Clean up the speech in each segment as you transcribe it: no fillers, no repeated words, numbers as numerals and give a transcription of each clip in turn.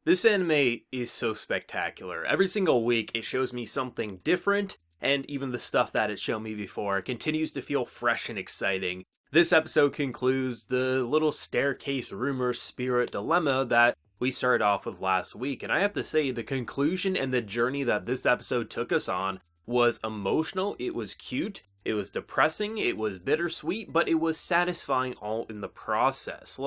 This anime is so spectacular. Every single week, it shows me something different, and even the stuff that it's shown me before continues to feel fresh and exciting. This episode concludes the little staircase rumor spirit dilemma that we started off with last week, and I have to say, the conclusion and the journey that this episode took us on was emotional, it was cute, it was depressing, it was bittersweet, but it was satisfying all in the process.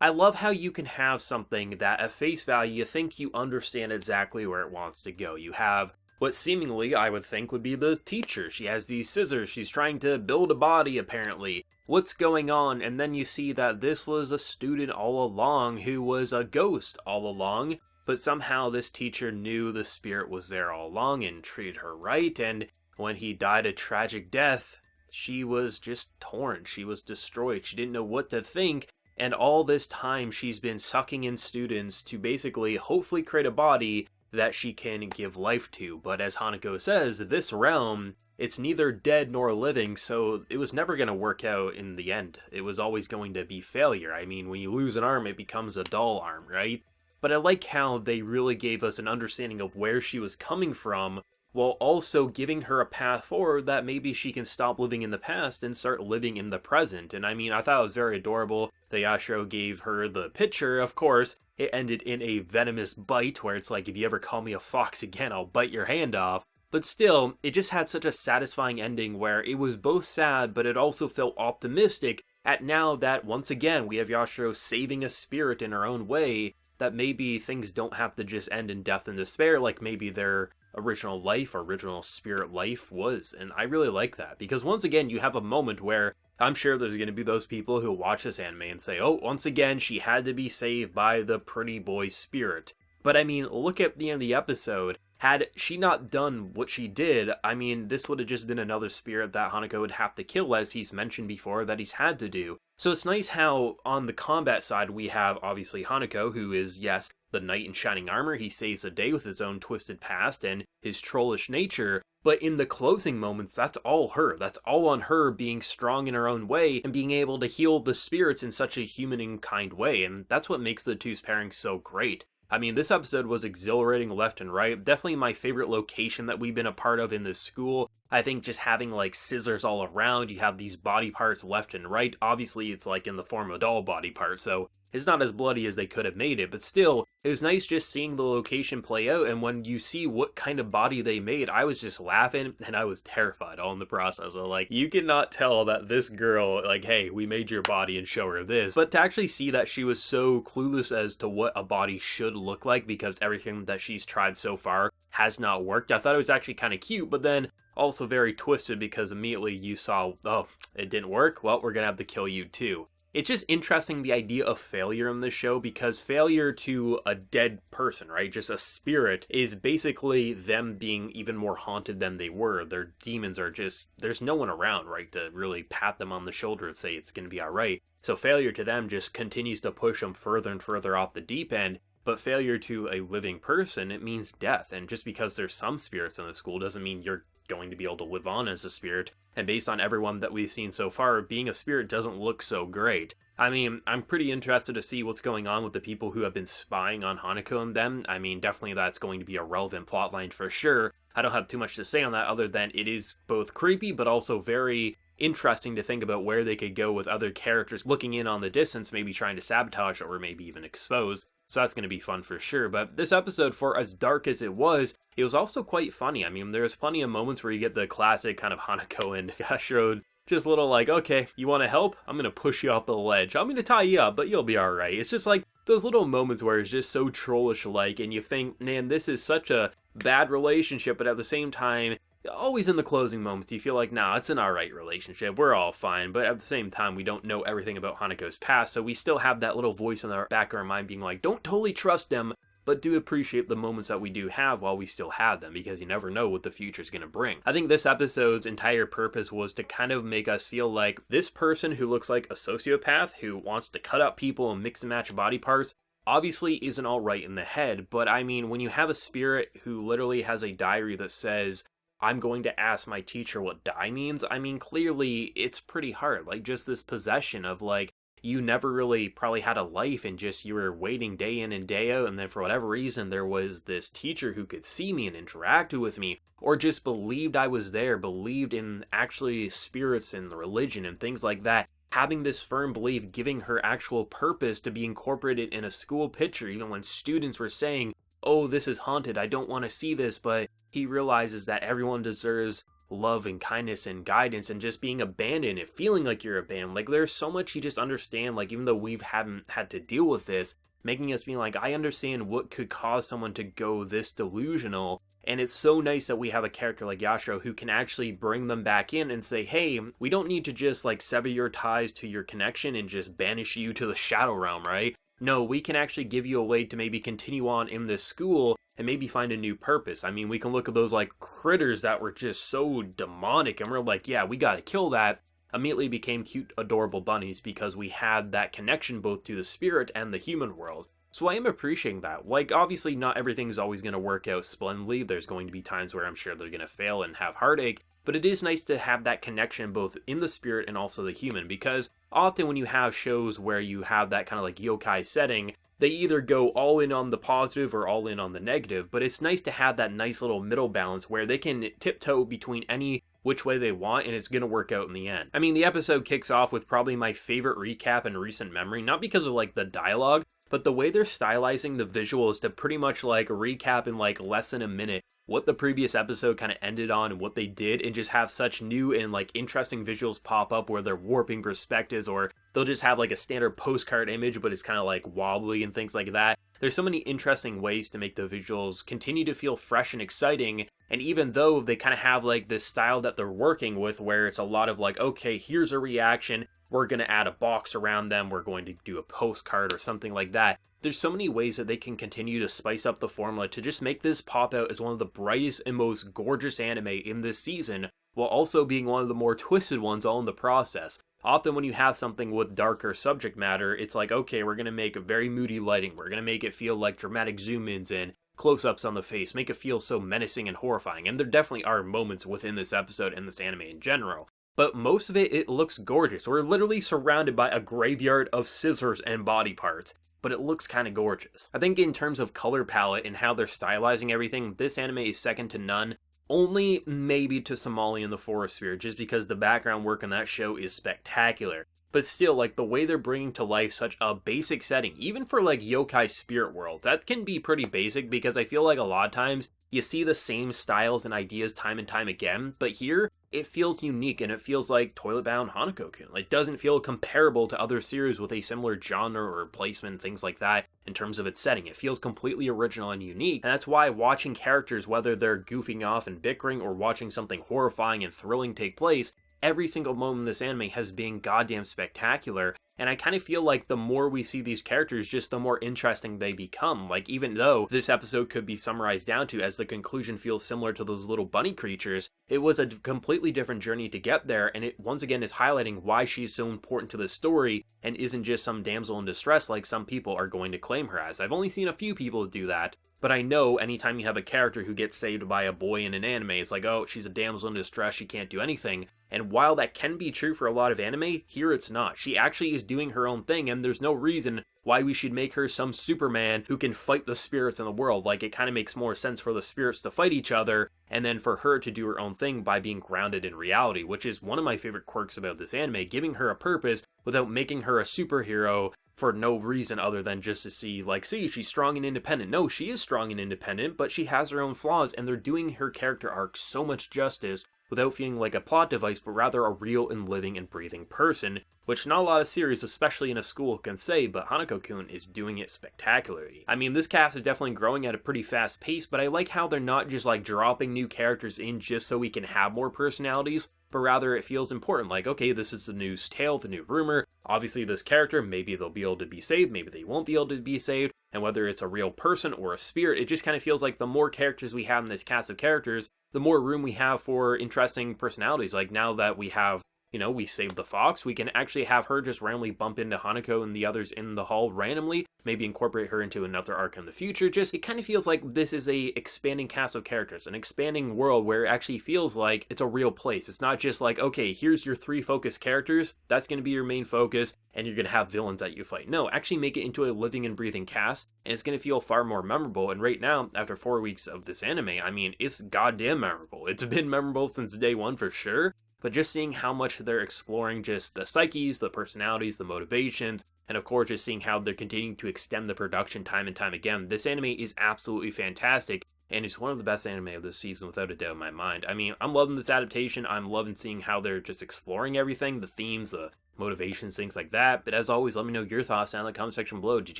I love how you can have something that at face value you think you understand exactly where it wants to go. You have what seemingly I would think would be the teacher. She has these scissors, she's trying to build a body apparently. What's going on? And then you see that this was a student all along who was a ghost all along, but somehow this teacher knew the spirit was there all along and treated her right, and when he died a tragic death, she was just torn, she was destroyed, she didn't know what to think. And all this time, she's been sucking in students to basically, hopefully create a body that she can give life to. But as Hanako says, this realm, it's neither dead nor living, so it was never going to work out in the end. It was always going to be failure. I mean, when you lose an arm, it becomes a dull arm, right? But I like how they really gave us an understanding of where she was coming from, while also giving her a path forward that maybe she can stop living in the past and start living in the present. And I mean, I thought it was very adorable that Yashiro gave her the picture. Of course, it ended in a venomous bite, where it's like, if you ever call me a fox again, I'll bite your hand off. But still, it just had such a satisfying ending where it was both sad, but it also felt optimistic at now that, once again, we have Yashiro saving a spirit in her own way, that maybe things don't have to just end in death and despair like maybe their original life or original spirit life was. And I really like that, because once again you have a moment where I'm sure there's going to be those people who watch this anime and say, oh, once again she had to be saved by the pretty boy spirit. But I mean, look at the end of the episode. Had she not done what she did, I mean, this would have just been another spirit that Hanako would have to kill, as he's mentioned before that he's had to do. So it's nice how on the combat side we have obviously Hanako, who is, yes, the knight in shining armor. He saves the day with his own twisted past and his trollish nature. But in the closing moments, that's all her. That's all on her being strong in her own way and being able to heal the spirits in such a human and kind way. And that's what makes the two's pairing so great. I mean, this episode was exhilarating left and right. Definitely my favorite location that we've been a part of in this school. I think just having like scissors all around, you have these body parts left and right. Obviously, it's like in the form of doll body parts, so it's not as bloody as they could have made it, but still, it was nice just seeing the location play out, and when you see what kind of body they made, I was just laughing, and I was terrified all in the process. Of like, you cannot tell that this girl, like, hey, we made your body and show her this, but to actually see that she was so clueless as to what a body should look like, because everything that she's tried so far has not worked, I thought it was actually kind of cute, but then also very twisted, because immediately you saw, oh, it didn't work, well, we're gonna have to kill you too. It's just interesting, the idea of failure in this show, because failure to a dead person, right, just a spirit, is basically them being even more haunted than they were. Their demons are just, there's no one around, right, to really pat them on the shoulder and say it's going to be alright. So failure to them just continues to push them further and further off the deep end. But failure to a living person, it means death. And just because there's some spirits in the school doesn't mean you're going to be able to live on as a spirit. And based on everyone that we've seen so far, being a spirit doesn't look so great. I mean, I'm pretty interested to see what's going on with the people who have been spying on Hanako and them. I mean, definitely that's going to be a relevant plotline for sure. I don't have too much to say on that other than it is both creepy but also very interesting to think about where they could go with other characters looking in on the distance, maybe trying to sabotage or maybe even expose. So that's going to be fun for sure. But this episode, for as dark as it was also quite funny. I mean, there's plenty of moments where you get the classic kind of Hanako and Yashiro, just little like, okay, you want to help? I'm going to push you off the ledge. I'm going to tie you up, but you'll be alright. It's just like those little moments where it's just so trollish-like, and you think, man, this is such a bad relationship, but at the same time, always in the closing moments, you feel like, nah, it's an alright relationship, we're all fine, but at the same time, we don't know everything about Hanako's past, so we still have that little voice in the back of our mind being like, don't totally trust them, but do appreciate the moments that we do have while we still have them, because you never know what the future's gonna bring. I think this episode's entire purpose was to kind of make us feel like this person who looks like a sociopath, who wants to cut up people and mix and match body parts, obviously isn't alright in the head, but I mean, when you have a spirit who literally has a diary that says, I'm going to ask my teacher what die means, I mean, clearly it's pretty hard. Like, just this possession of, like, you never really probably had a life and just you were waiting day in and day out, and then for whatever reason there was this teacher who could see me and interacted with me, or just believed I was there, believed in actually spirits and religion and things like that. Having this firm belief, giving her actual purpose to be incorporated in a school picture, even when students were saying, oh, this is haunted, I don't want to see this, but he realizes that everyone deserves love and kindness and guidance, and just being abandoned and feeling like you're abandoned. Like, there's so much you just understand, like, even though we haven't had to deal with this, making us be like, I understand what could cause someone to go this delusional. And it's so nice that we have a character like Yashiro who can actually bring them back in and say, hey, we don't need to just like sever your ties to your connection and just banish you to the shadow realm, right? No, we can actually give you a way to maybe continue on in this school and maybe find a new purpose. I mean, we can look at those like critters that were just so demonic and we're like, yeah, we gotta kill that. Immediately became cute, adorable bunnies because we had that connection both to the spirit and the human world. So I am appreciating that. Like, obviously not everything's always going to work out splendidly. There's going to be times where I'm sure they're going to fail and have heartache. But it is nice to have that connection both in the spirit and also the human. Because often when you have shows where you have that kind of like yokai setting, they either go all in on the positive or all in on the negative. But it's nice to have that nice little middle balance where they can tiptoe between any which way they want, and it's going to work out in the end. I mean, the episode kicks off with probably my favorite recap in recent memory. Not because of like the dialogue, but the way they're stylizing the visuals to pretty much like recap in like less than a minute what the previous episode kind of ended on and what they did, and just have such new and like interesting visuals pop up where they're warping perspectives, or they'll just have like a standard postcard image but it's kind of like wobbly and things like that. There's so many interesting ways to make the visuals continue to feel fresh and exciting, and even though they kind of have like this style that they're working with where it's a lot of like, okay, here's a reaction, we're going to add a box around them, we're going to do a postcard or something like that. There's so many ways that they can continue to spice up the formula to just make this pop out as one of the brightest and most gorgeous anime in this season, while also being one of the more twisted ones all in the process. Often when you have something with darker subject matter, it's like, okay, we're going to make a very moody lighting, we're going to make it feel like dramatic zoom-ins and close-ups on the face, make it feel so menacing and horrifying, and there definitely are moments within this episode and this anime in general. But most of it looks gorgeous. We're literally surrounded by a graveyard of scissors and body parts, but it looks kind of gorgeous. I think in terms of color palette and how they're stylizing everything, this anime is second to none. Only maybe to Somali and the Forest Sphere, just because the background work in that show is spectacular. But still, like, the way they're bringing to life such a basic setting, even for like yokai spirit world, that can be pretty basic, because I feel like a lot of times you see the same styles and ideas time and time again, but here it feels unique and it feels like Toilet Bound Hanako-kun. It doesn't feel comparable to other series with a similar genre or placement, things like that, in terms of its setting. It feels completely original and unique, and that's why watching characters, whether they're goofing off and bickering or watching something horrifying and thrilling take place, every single moment in this anime has been goddamn spectacular. And I kind of feel like the more we see these characters, just the more interesting they become. Like, even though this episode could be summarized down to, as the conclusion feels similar to those little bunny creatures, it was a completely different journey to get there, and it once again is highlighting why she's so important to the story, and isn't just some damsel in distress like some people are going to claim her as. I've only seen a few people do that, but I know anytime you have a character who gets saved by a boy in an anime, it's like, oh, she's a damsel in distress, she can't do anything. And while that can be true for a lot of anime, here it's not. She actually is doing her own thing, and there's no reason why we should make her some Superman who can fight the spirits in the world. Like, it kind of makes more sense for the spirits to fight each other, and then for her to do her own thing by being grounded in reality, which is one of my favorite quirks about this anime, giving her a purpose without making her a superhero for no reason other than just to see, like, see, she's strong and independent. No, she is strong and independent, but she has her own flaws, and they're doing her character arc so much justice without feeling like a plot device, but rather a real and living and breathing person, which not a lot of series, especially in a school, can say, but Hanako-kun is doing it spectacularly. I mean, this cast is definitely growing at a pretty fast pace, but I like how they're not just like dropping new characters in just so we can have more personalities, but rather it feels important. Like, okay, this is the new tale, the new rumor. Obviously this character, maybe they'll be able to be saved, maybe they won't be able to be saved, and whether it's a real person or a spirit, it just kind of feels like the more characters we have in this cast of characters, the more room we have for interesting personalities. Like, now that we have we save the fox, we can actually have her just randomly bump into Hanako and the others in the hall randomly, maybe incorporate her into another arc in the future. Just, it kind of feels like this is a expanding cast of characters, an expanding world where it actually feels like it's a real place. It's not just like, okay, here's your 3 focused characters, that's going to be your main focus, and you're going to have villains that you fight. No, actually make it into a living and breathing cast, and it's going to feel far more memorable. And right now, after 4 weeks of this anime, I mean, it's goddamn memorable. It's been memorable since day 1 for sure, but just seeing how much they're exploring just the psyches, the personalities, the motivations, and of course just seeing how they're continuing to extend the production time and time again. This anime is absolutely fantastic, and it's one of the best anime of this season without a doubt in my mind. I mean, I'm loving this adaptation. I'm loving seeing how they're just exploring everything, the themes, the motivations, things like that. But as always, let me know your thoughts down in the comment section below. Did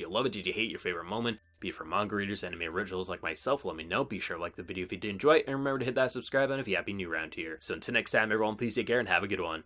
you love it? Did you hate your favorite moment? Be it for manga readers, anime originals like myself, let me know. Be sure to like the video if you did enjoy it, and remember to hit that subscribe button if you happen new around here. So until next time, everyone, please take care and have a good one.